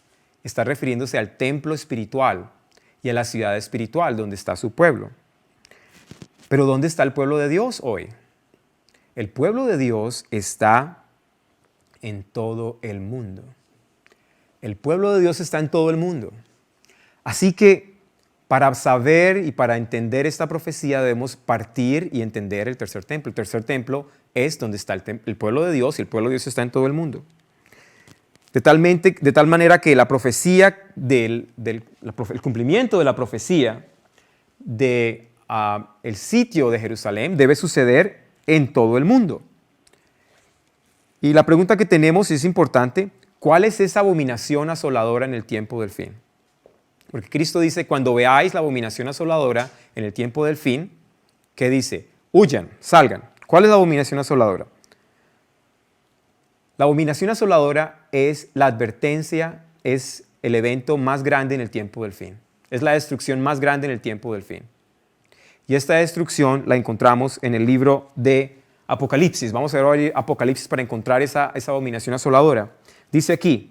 está refiriéndose al templo espiritual y a la ciudad espiritual donde está su pueblo. Pero ¿dónde está el pueblo de Dios hoy? El pueblo de Dios está en todo el mundo. El pueblo de Dios está en todo el mundo. Así que para saber y para entender esta profecía debemos partir y entender el tercer templo. El tercer templo es donde está el pueblo de Dios, y el pueblo de Dios está en todo el mundo. De tal manera que la profecía el cumplimiento de la profecía del sitio de Jerusalén debe suceder en todo el mundo. Y la pregunta que tenemos es importante: ¿cuál es esa abominación asoladora en el tiempo del fin? Porque Cristo dice, cuando veáis la abominación asoladora en el tiempo del fin, ¿qué dice? Huyan, salgan. ¿Cuál es la abominación asoladora? La abominación asoladora es la advertencia, es el evento más grande en el tiempo del fin. Es la destrucción más grande en el tiempo del fin. Y esta destrucción la encontramos en el libro de Apocalipsis. Vamos a ver hoy Apocalipsis para encontrar esa abominación asoladora. Dice aquí,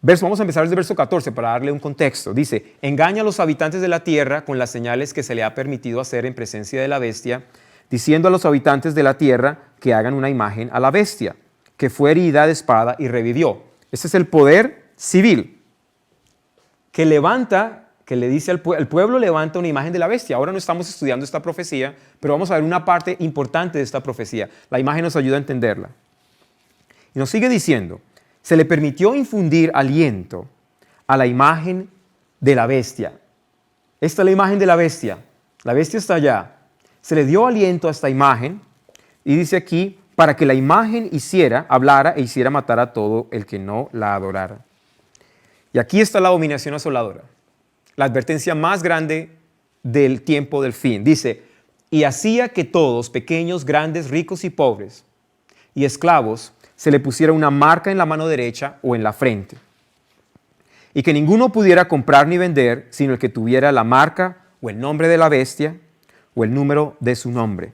vamos a empezar desde el verso 14 para darle un contexto. Dice, engaña a los habitantes de la tierra con las señales que se le ha permitido hacer en presencia de la bestia, diciendo a los habitantes de la tierra que hagan una imagen a la bestia, que fue herida de espada y revivió. Este es el poder civil que le dice al pueblo, levanta una imagen de la bestia. Ahora no estamos estudiando esta profecía, pero vamos a ver una parte importante de esta profecía. La imagen nos ayuda a entenderla. Y nos sigue diciendo, se le permitió infundir aliento a la imagen de la bestia. Esta es la imagen de la bestia. La bestia está allá. Se le dio aliento a esta imagen y dice aquí, para que la imagen hablara e hiciera matar a todo el que no la adorara. Y aquí está la abominación asoladora, la advertencia más grande del tiempo del fin. Dice, y hacía que todos, pequeños, grandes, ricos y pobres, y esclavos, se le pusiera una marca en la mano derecha o en la frente, y que ninguno pudiera comprar ni vender, sino el que tuviera la marca o el nombre de la bestia o el número de su nombre.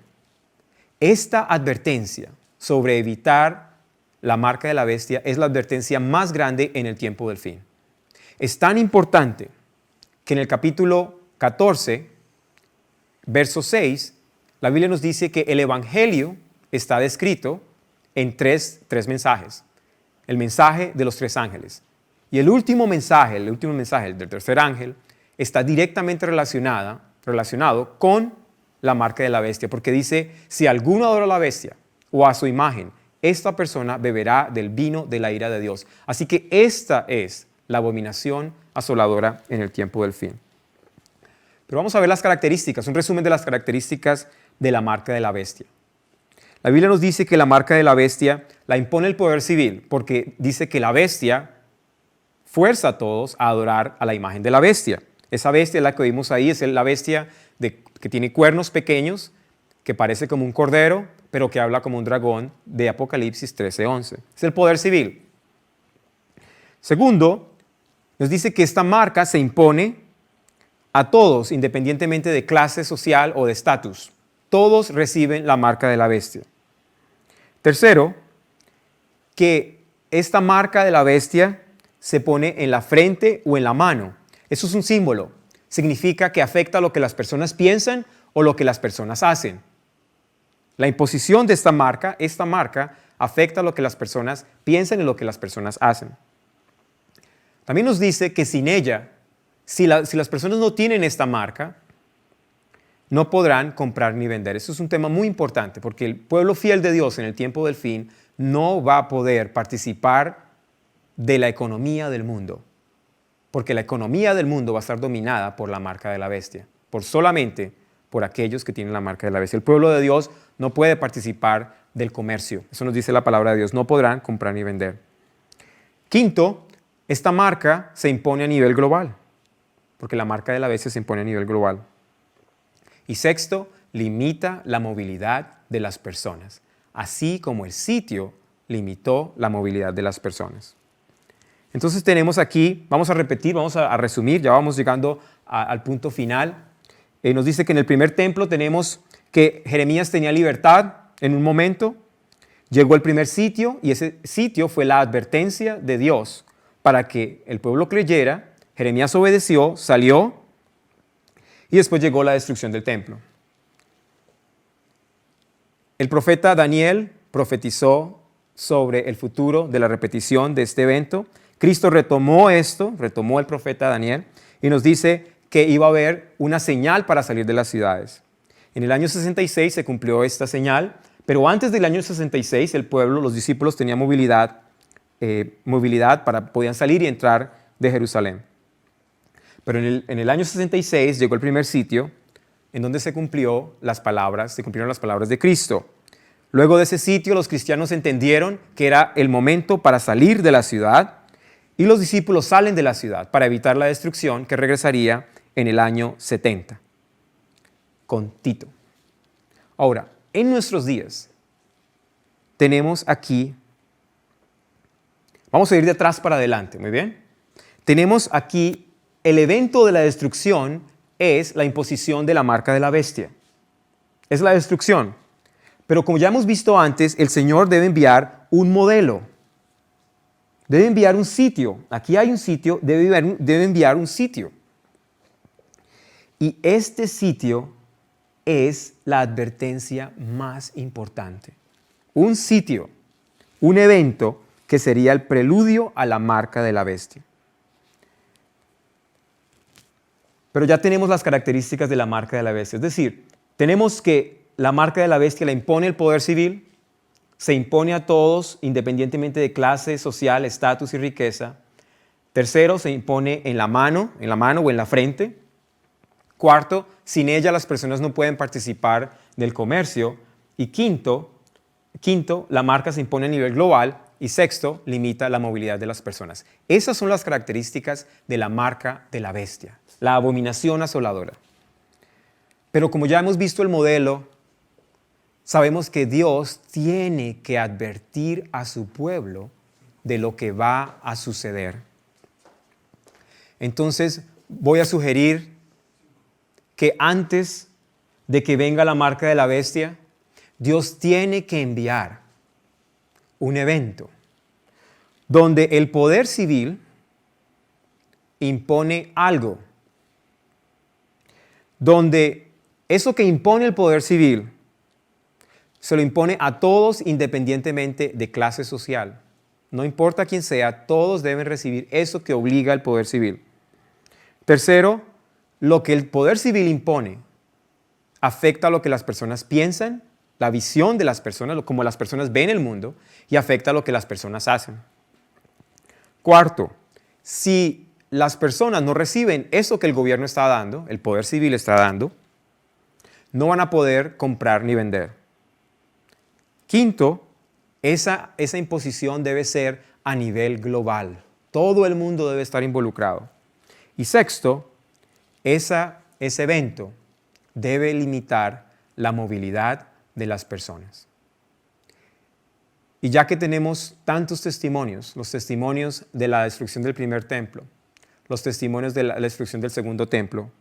Esta advertencia sobre evitar la marca de la bestia es la advertencia más grande en el tiempo del fin. Es tan importante que en el capítulo 14, verso 6, la Biblia nos dice que el Evangelio está descrito en tres mensajes. El mensaje de los tres ángeles. Y el último mensaje, el del tercer ángel, está directamente relacionado con la marca de la bestia, porque dice, si alguno adora a la bestia o a su imagen, esta persona beberá del vino de la ira de Dios. Así que esta es la abominación asoladora en el tiempo del fin. Pero vamos a ver las características, un resumen de las características de la marca de la bestia. La Biblia nos dice que la marca de la bestia la impone el poder civil, porque dice que la bestia fuerza a todos a adorar a la imagen de la bestia. Esa bestia, la que vimos ahí, es la bestia que tiene cuernos pequeños, que parece como un cordero, pero que habla como un dragón, de Apocalipsis 13:11. Es el poder civil. Segundo, nos dice que esta marca se impone a todos, independientemente de clase social o de estatus. Todos reciben la marca de la bestia. Tercero, que esta marca de la bestia se pone en la frente o en la mano. Eso es un símbolo. Significa que afecta lo que las personas piensan o lo que las personas hacen. La imposición de esta marca afecta lo que las personas piensan y lo que las personas hacen. También nos dice que sin ella, si las personas no tienen esta marca, no podrán comprar ni vender. Eso es un tema muy importante, porque el pueblo fiel de Dios en el tiempo del fin no va a poder participar de la economía del mundo, porque la economía del mundo va a estar dominada por la marca de la bestia, solamente por aquellos que tienen la marca de la bestia. El pueblo de Dios no puede participar del comercio. Eso nos dice la palabra de Dios. No podrán comprar ni vender. Quinto, esta marca se impone a nivel global, porque la marca de la bestia se impone a nivel global. Y sexto, limita la movilidad de las personas, así como el sitio limitó la movilidad de las personas. Entonces tenemos aquí, vamos a repetir, vamos a resumir, ya vamos llegando al punto final. Nos dice que en el primer templo tenemos que Jeremías tenía libertad en un momento, llegó el primer sitio y ese sitio fue la advertencia de Dios para que el pueblo creyera. Jeremías obedeció, salió y después llegó la destrucción del templo. El profeta Daniel profetizó sobre el futuro de la repetición de este evento. Cristo retomó el profeta Daniel y nos dice que iba a haber una señal para salir de las ciudades. En el año 66 se cumplió esta señal, pero antes del año 66 el pueblo, los discípulos tenían movilidad podían salir y entrar de Jerusalén. Pero en el año 66 llegó el primer sitio en donde se cumplieron las palabras de Cristo. Luego de ese sitio los cristianos entendieron que era el momento para salir de la ciudad y los discípulos salen de la ciudad para evitar la destrucción que regresaría en el año 70 con Tito. Ahora, en nuestros días tenemos aquí, vamos a ir de atrás para adelante, muy bien. Tenemos aquí el evento de la destrucción es la imposición de la marca de la bestia. Es la destrucción. Pero como ya hemos visto antes, el Señor debe enviar un modelo. Debe enviar un sitio. Aquí hay un sitio, debe enviar un sitio. Y este sitio es la advertencia más importante. Un sitio, un evento que sería el preludio a la marca de la bestia. Pero ya tenemos las características de la marca de la bestia. Es decir, tenemos que la marca de la bestia la impone el poder civil, se impone a todos independientemente de clase social, estatus y riqueza. Tercero, se impone en la mano o en la frente. Cuarto, sin ella las personas no pueden participar del comercio. Y quinto, la marca se impone a nivel global. Y sexto, limita la movilidad de las personas. Esas son las características de la marca de la bestia, la abominación asoladora. Pero como ya hemos visto el modelo, sabemos que Dios tiene que advertir a su pueblo de lo que va a suceder. Entonces, voy a sugerir que antes de que venga la marca de la bestia, Dios tiene que enviar un evento donde el poder civil impone algo, donde eso que impone el poder civil se lo impone a todos independientemente de clase social. No importa quién sea, todos deben recibir eso que obliga el poder civil. Tercero, lo que el poder civil impone afecta a lo que las personas piensan, la visión de las personas, como las personas ven el mundo, y afecta a lo que las personas hacen. Cuarto, si las personas no reciben eso que el gobierno está dando, el poder civil está dando, no van a poder comprar ni vender. Quinto, esa imposición debe ser a nivel global. Todo el mundo debe estar involucrado. Y sexto, ese evento debe limitar la movilidad de las personas. Y ya que tenemos tantos testimonios, los testimonios de la destrucción del primer templo, los testimonios de la destrucción del segundo templo,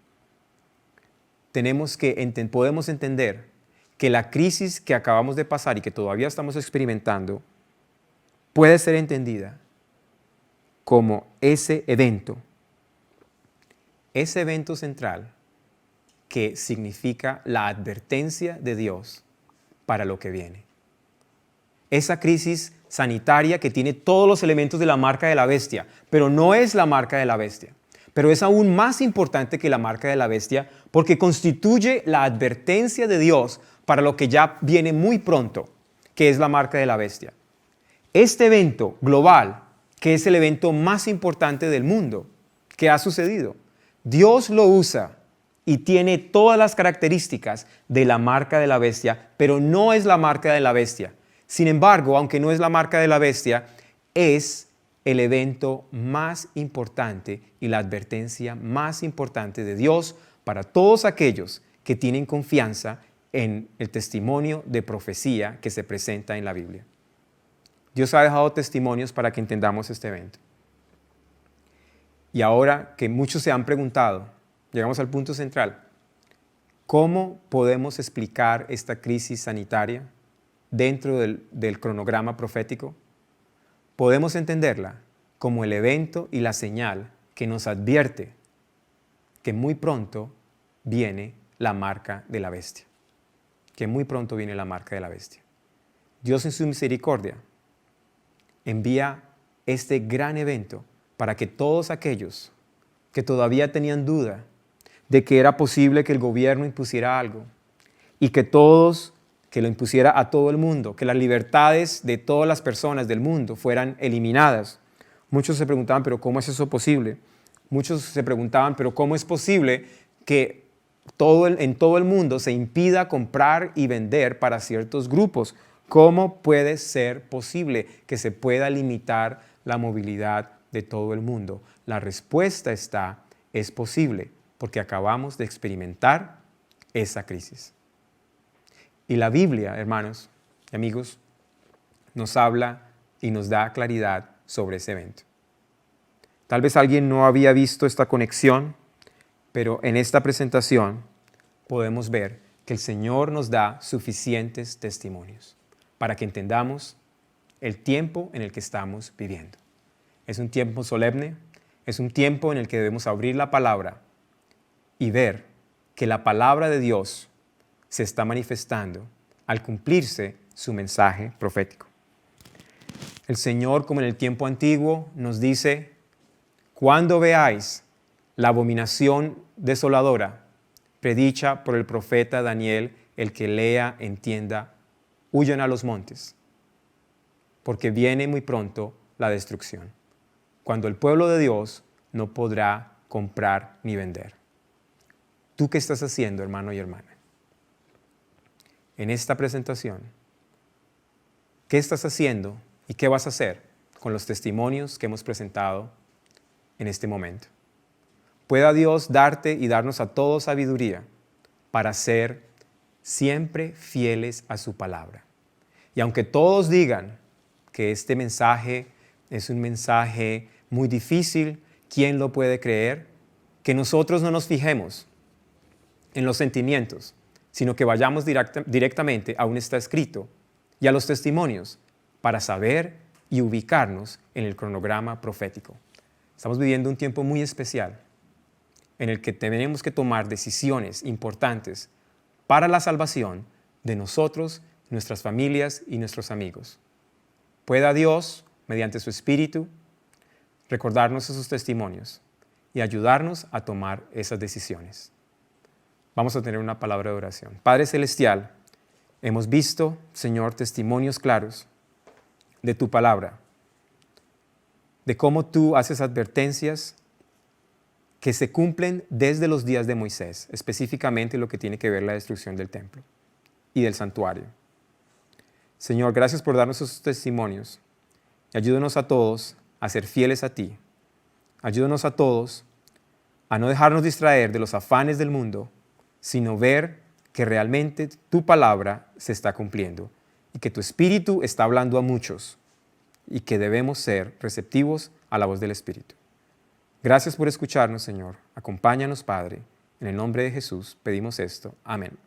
podemos entender que la crisis que acabamos de pasar y que todavía estamos experimentando puede ser entendida como ese evento central que significa la advertencia de Dios para lo que viene. Esa crisis sanitaria que tiene todos los elementos de la marca de la bestia, pero no es la marca de la bestia. Pero es aún más importante que la marca de la bestia porque constituye la advertencia de Dios para lo que ya viene muy pronto, que es la marca de la bestia. Este evento global, que es el evento más importante del mundo, que ha sucedido, Dios lo usa y tiene todas las características de la marca de la bestia, pero no es la marca de la bestia. Sin embargo, aunque no es la marca de la bestia, es el evento más importante y la advertencia más importante de Dios para todos aquellos que tienen confianza en el testimonio de profecía que se presenta en la Biblia. Dios ha dejado testimonios para que entendamos este evento. Y ahora que muchos se han preguntado, llegamos al punto central. ¿Cómo podemos explicar esta crisis sanitaria dentro del cronograma profético? Podemos entenderla como el evento y la señal que nos advierte que muy pronto viene la marca de la bestia. Que muy pronto viene la marca de la bestia. Dios en su misericordia envía este gran evento para que todos aquellos que todavía tenían duda de que era posible que el gobierno impusiera algo y que lo impusiera a todo el mundo, que las libertades de todas las personas del mundo fueran eliminadas. Muchos se preguntaban, ¿pero cómo es eso posible? Muchos se preguntaban, ¿pero cómo es posible que en todo el mundo se impida comprar y vender para ciertos grupos? ¿Cómo puede ser posible que se pueda limitar la movilidad de todo el mundo? La respuesta es posible, porque acabamos de experimentar esa crisis. Y la Biblia, hermanos y amigos, nos habla y nos da claridad sobre ese evento. Tal vez alguien no había visto esta conexión, pero en esta presentación podemos ver que el Señor nos da suficientes testimonios para que entendamos el tiempo en el que estamos viviendo. Es un tiempo solemne, es un tiempo en el que debemos abrir la palabra y ver que la palabra de Dios se está manifestando al cumplirse su mensaje profético. El Señor, como en el tiempo antiguo, nos dice: cuando veáis la abominación desoladora predicha por el profeta Daniel, el que lea, entienda, huyan a los montes, porque viene muy pronto la destrucción, cuando el pueblo de Dios no podrá comprar ni vender. ¿Tú qué estás haciendo, hermano y hermana? En esta presentación, ¿qué estás haciendo y qué vas a hacer con los testimonios que hemos presentado en este momento? Pueda Dios darte y darnos a todos sabiduría para ser siempre fieles a su palabra. Y aunque todos digan que este mensaje es un mensaje muy difícil, ¿quién lo puede creer? Que nosotros no nos fijemos en los sentimientos, sino que vayamos directamente a donde está escrito y a los testimonios para saber y ubicarnos en el cronograma profético. Estamos viviendo un tiempo muy especial en el que tenemos que tomar decisiones importantes para la salvación de nosotros, nuestras familias y nuestros amigos. Pueda Dios, mediante su Espíritu, recordarnos esos testimonios y ayudarnos a tomar esas decisiones. Vamos a tener una palabra de oración. Padre Celestial, hemos visto, Señor, testimonios claros de tu palabra, de cómo tú haces advertencias que se cumplen desde los días de Moisés, específicamente lo que tiene que ver la destrucción del templo y del santuario. Señor, gracias por darnos esos testimonios y ayúdanos a todos a ser fieles a ti. Ayúdanos a todos a no dejarnos distraer de los afanes del mundo, sino ver que realmente tu palabra se está cumpliendo y que tu Espíritu está hablando a muchos y que debemos ser receptivos a la voz del Espíritu. Gracias por escucharnos, Señor. Acompáñanos, Padre. En el nombre de Jesús pedimos esto. Amén.